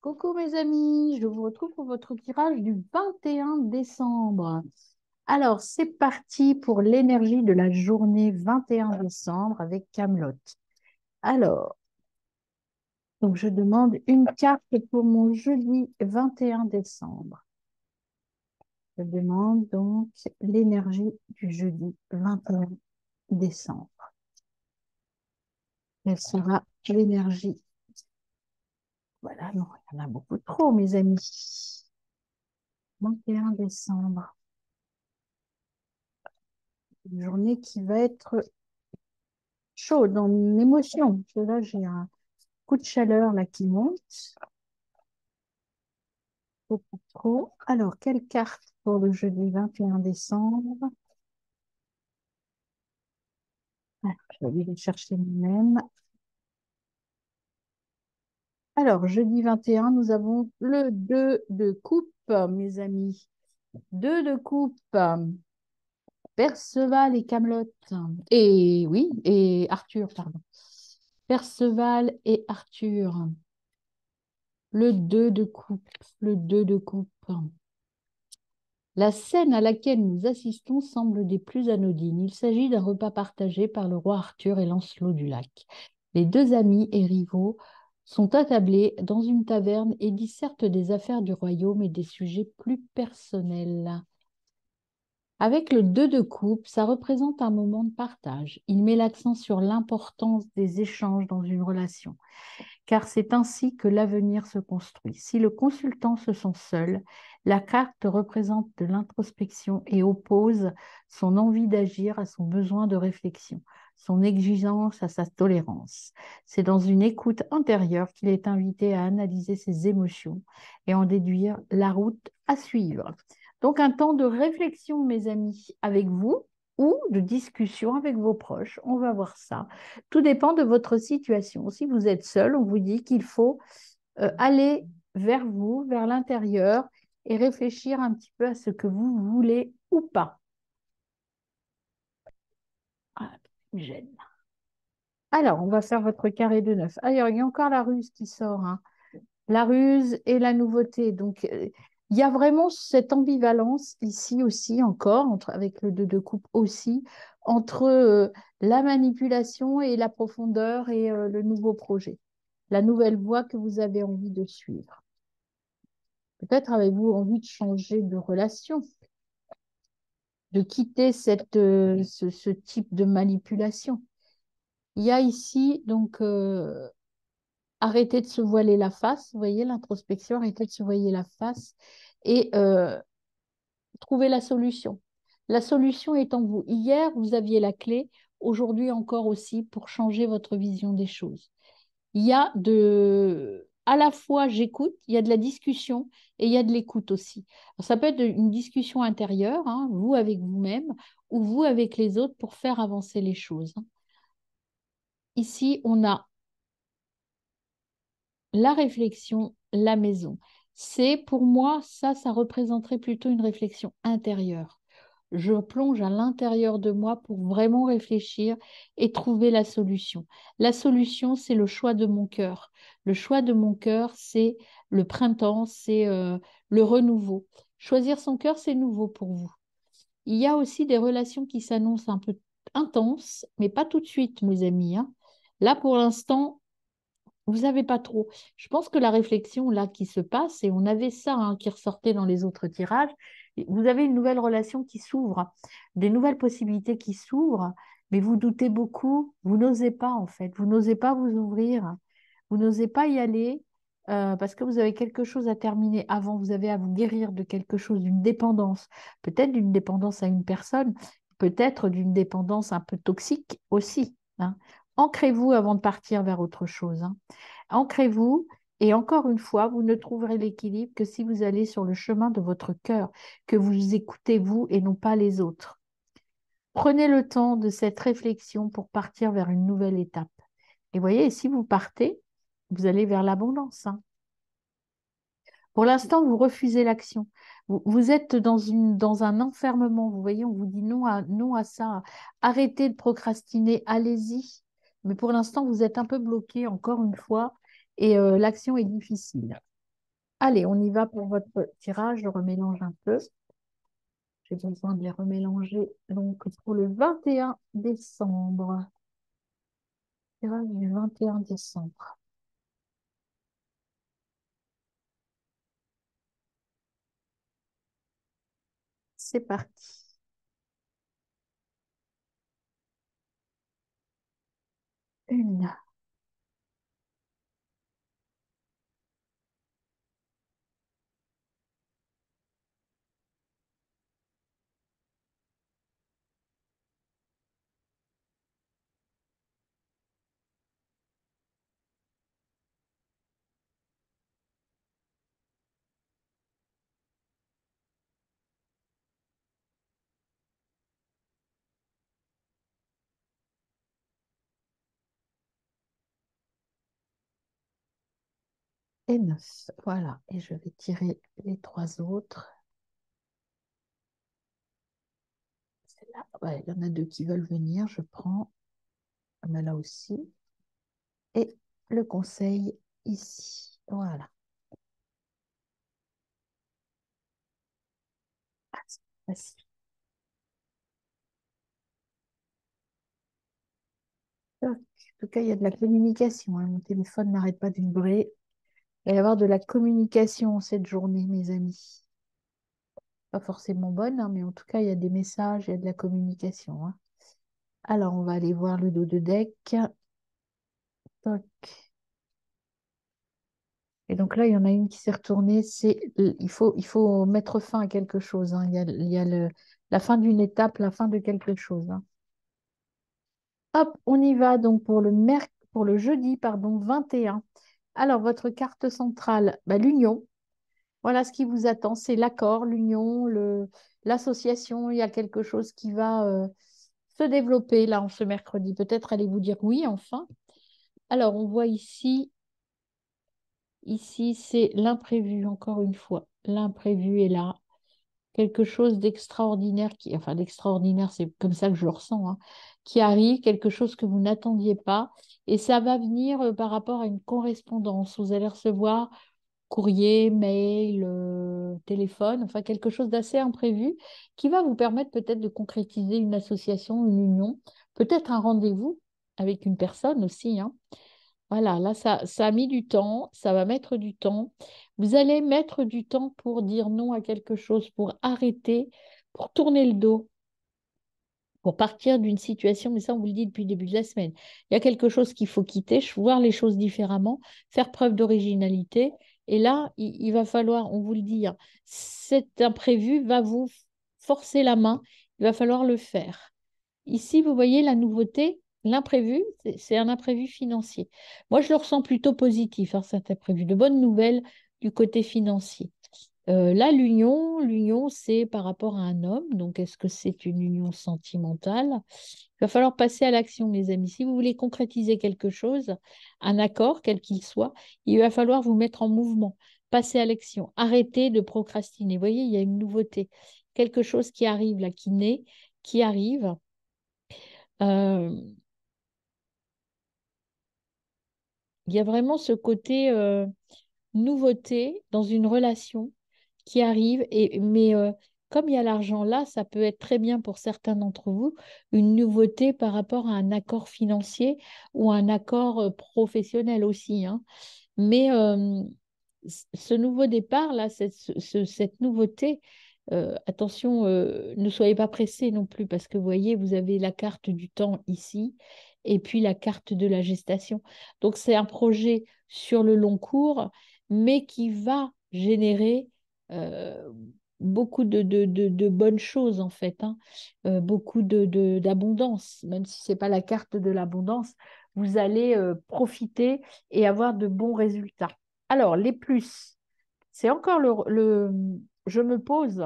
Coucou mes amis, je vous retrouve pour votre tirage du 21 décembre. Alors, c'est parti pour l'énergie de la journée 21 décembre avec Camelot. Alors, donc je demande une carte pour mon jeudi 21 décembre. Je demande donc l'énergie du jeudi 21 décembre. Quelle sera l'énergie? Voilà, non, il y en a beaucoup trop, mes amis. 21 décembre, une journée qui va être chaud dans mon émotion. Parce que là, j'ai un coup de chaleur là qui monte. Beaucoup trop. Alors, quelle carte pour le jeudi 21 décembre? Ah, je vais aller les chercher moi-même. Alors, jeudi 21, nous avons le 2 de coupe, mes amis. 2 de coupe. Perceval et Camelot. Et oui, et Arthur, pardon. Perceval et Arthur. Le 2 de coupe. Le 2 de coupe. La scène à laquelle nous assistons semble des plus anodines. Il s'agit d'un repas partagé par le roi Arthur et Lancelot du Lac. Les deux amis et rivaux sont attablés dans une taverne et dissertent des affaires du royaume et des sujets plus personnels. Avec le 2 de coupe, ça représente un moment de partage. Il met l'accent sur l'importance des échanges dans une relation car c'est ainsi que l'avenir se construit. Si le consultant se sent seul, la carte représente de l'introspection et oppose son envie d'agir à son besoin de réflexion, son exigence à sa tolérance. C'est dans une écoute intérieure qu'il est invité à analyser ses émotions et en déduire la route à suivre. Donc un temps de réflexion, mes amis, avec vous ou de discussion avec vos proches. On va voir ça. Tout dépend de votre situation. Si vous êtes seul, on vous dit qu'il faut aller vers vous, vers l'intérieur et réfléchir un petit peu à ce que vous voulez ou pas. Ah, me gêne. Alors, on va faire votre carré de 9. Alors, il y a encore la ruse qui sort, hein. La ruse et la nouveauté. Donc, il y a vraiment cette ambivalence ici aussi encore, avec le 2 de coupe aussi, entre la manipulation et la profondeur et le nouveau projet, la nouvelle voie que vous avez envie de suivre. Peut-être avez-vous envie de changer de relation, de quitter ce type de manipulation. Il y a ici, donc, arrêter de se voiler la face, vous voyez, l'introspection, arrêter de se voiler la face et trouver la solution. La solution est en vous. Hier, vous aviez la clé, aujourd'hui encore aussi, pour changer votre vision des choses. Il y a à la fois j'écoute, il y a de la discussion et il y a de l'écoute aussi. Alors, ça peut être une discussion intérieure, hein, vous avec vous-même ou vous avec les autres pour faire avancer les choses. Ici, on a la réflexion, la maison. C'est pour moi, ça représenterait plutôt une réflexion intérieure. Je plonge à l'intérieur de moi pour vraiment réfléchir et trouver la solution. La solution, c'est le choix de mon cœur. Le choix de mon cœur, c'est le printemps, c'est le renouveau. Choisir son cœur, c'est nouveau pour vous. Il y a aussi des relations qui s'annoncent un peu intenses, mais pas tout de suite, mes amis, hein. Là, pour l'instant, vous savez pas trop. Je pense que la réflexion là qui se passe, et on avait ça hein, qui ressortait dans les autres tirages, vous avez une nouvelle relation qui s'ouvre, des nouvelles possibilités qui s'ouvrent, mais vous doutez beaucoup, vous n'osez pas en fait, vous n'osez pas vous ouvrir, vous n'osez pas y aller parce que vous avez quelque chose à terminer avant, vous avez à vous guérir de quelque chose, d'une dépendance, peut-être d'une dépendance à une personne, peut-être d'une dépendance un peu toxique aussi, hein. Ancrez-vous avant de partir vers autre chose, hein. Ancrez-vous et encore une fois, vous ne trouverez l'équilibre que si vous allez sur le chemin de votre cœur, que vous écoutez vous et non pas les autres. Prenez le temps de cette réflexion pour partir vers une nouvelle étape. Et voyez, si vous partez, vous allez vers l'abondance, hein. Pour l'instant, vous refusez l'action. Vous êtes dans un enfermement. Vous voyez, on vous dit non à ça. Arrêtez de procrastiner, allez-y. Mais pour l'instant, vous êtes un peu bloqué, encore une fois, et l'action est difficile. Allez, on y va pour votre tirage. Je remélange un peu. J'ai besoin de les remélanger. Donc, pour le 21 décembre. Tirage du 21 décembre. C'est parti. Une, et 9. Voilà. Et je vais tirer les trois autres. Celle-là, ouais, il y en a deux qui veulent venir. Je prends. On a là aussi. Et le conseil ici. Voilà. Ah, c'est facile. En tout cas, il y a de la communication, hein. Mon téléphone n'arrête pas de vibrer. Il va y avoir de la communication cette journée, mes amis. Pas forcément bonne, hein, mais en tout cas, il y a des messages, il y a de la communication, hein. Alors, on va aller voir le dos de deck. Toc. Et donc là, il y en a une qui s'est retournée. Il faut mettre fin à quelque chose, hein. Il y a la fin d'une étape, la fin de quelque chose, hein. Hop, on y va donc pour le jeudi, pardon, 21. Alors, votre carte centrale, bah, l'union. Voilà ce qui vous attend, c'est l'accord, l'union, l'association. Il y a quelque chose qui va se développer là en ce mercredi. Peut-être allez-vous dire oui, enfin. Alors, on voit ici, c'est l'imprévu, encore une fois. L'imprévu est là. Quelque chose d'extraordinaire, enfin d'extraordinaire, c'est comme ça que je le ressens, hein, qui arrive, quelque chose que vous n'attendiez pas. Et ça va venir par rapport à une correspondance. Vous allez recevoir courrier, mail, téléphone, enfin quelque chose d'assez imprévu qui va vous permettre peut-être de concrétiser une association, une union, peut-être un rendez-vous avec une personne aussi, hein. Voilà, là, ça a mis du temps, ça va mettre du temps. Vous allez mettre du temps pour dire non à quelque chose, pour arrêter, pour tourner le dos, pour partir d'une situation, mais ça, on vous le dit depuis le début de la semaine. Il y a quelque chose qu'il faut quitter, voir les choses différemment, faire preuve d'originalité. Et là, il va falloir, on vous le dit, hein, cet imprévu va vous forcer la main, il va falloir le faire. Ici, vous voyez la nouveauté, l'imprévu, c'est un imprévu financier. Moi, je le ressens plutôt positif, hein, cet imprévu. De bonnes nouvelles du côté financier. Là, l'union, c'est par rapport à un homme. Donc, est-ce que c'est une union sentimentale? Il va falloir passer à l'action, mes amis. Si vous voulez concrétiser quelque chose, un accord, quel qu'il soit, il va falloir vous mettre en mouvement, passer à l'action, arrêter de procrastiner. Vous voyez, il y a une nouveauté, quelque chose qui arrive là, qui naît, qui arrive. Euh, il y a vraiment ce côté nouveauté dans une relation qui arrive. Mais comme il y a l'argent là, ça peut être très bien pour certains d'entre vous une nouveauté par rapport à un accord financier ou un accord professionnel aussi, hein. Mais ce nouveau départ, là, cette nouveauté, attention, ne soyez pas pressés non plus, parce que vous voyez, vous avez la carte du temps ici, et puis la carte de la gestation. Donc, c'est un projet sur le long cours, mais qui va générer euh, beaucoup de bonnes choses, en fait, hein. Beaucoup d'abondance, même si ce n'est pas la carte de l'abondance, vous allez profiter et avoir de bons résultats. Alors, les plus, c'est encore je me pose.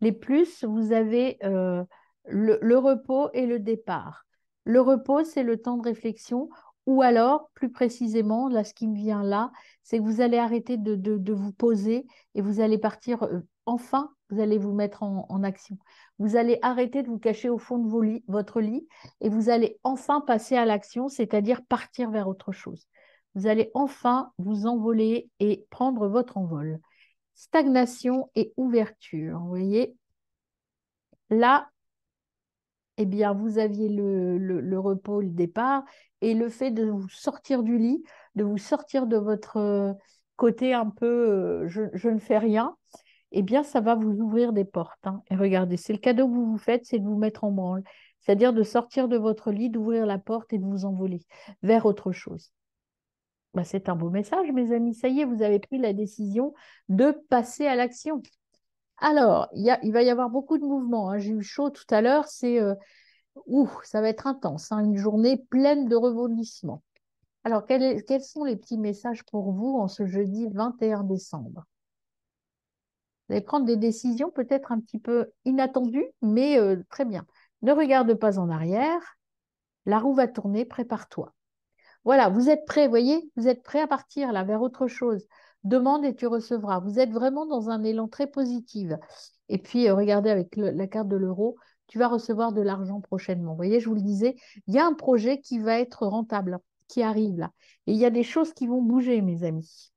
Les plus, vous avez le repos et le départ. Le repos, c'est le temps de réflexion, ou alors, plus précisément, là, ce qui me vient là, c'est que vous allez arrêter de vous poser et vous allez partir, enfin, vous allez vous mettre en action. Vous allez arrêter de vous cacher au fond de votre lit et vous allez enfin passer à l'action, c'est-à-dire partir vers autre chose. Vous allez enfin vous envoler et prendre votre envol. Stagnation et ouverture. Vous voyez, là, eh bien, vous aviez le repos, le départ, et le fait de vous sortir du lit, de vous sortir de votre côté un peu je ne fais rien, eh bien, ça va vous ouvrir des portes, hein. Et regardez, c'est le cadeau que vous vous faites, c'est de vous mettre en branle. C'est-à-dire de sortir de votre lit, d'ouvrir la porte et de vous envoler vers autre chose. Bah, c'est un beau message, mes amis. Ça y est, vous avez pris la décision de passer à l'action. Alors, il va y avoir beaucoup de mouvements, hein. J'ai eu chaud tout à l'heure. Ça va être intense, hein, une journée pleine de rebondissements. Alors, quels sont les petits messages pour vous en ce jeudi 21 décembre? Vous allez prendre des décisions peut-être un petit peu inattendues, mais très bien. Ne regarde pas en arrière. La roue va tourner, prépare-toi. Voilà, vous êtes prêts, voyez, vous êtes prêts à partir là vers autre chose. Demande et tu recevras. Vous êtes vraiment dans un élan très positif. Et puis, regardez avec la carte de l'euro, tu vas recevoir de l'argent prochainement. Vous voyez, je vous le disais, il y a un projet qui va être rentable, qui arrive là. Et il y a des choses qui vont bouger, mes amis.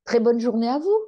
Très bonne journée à vous.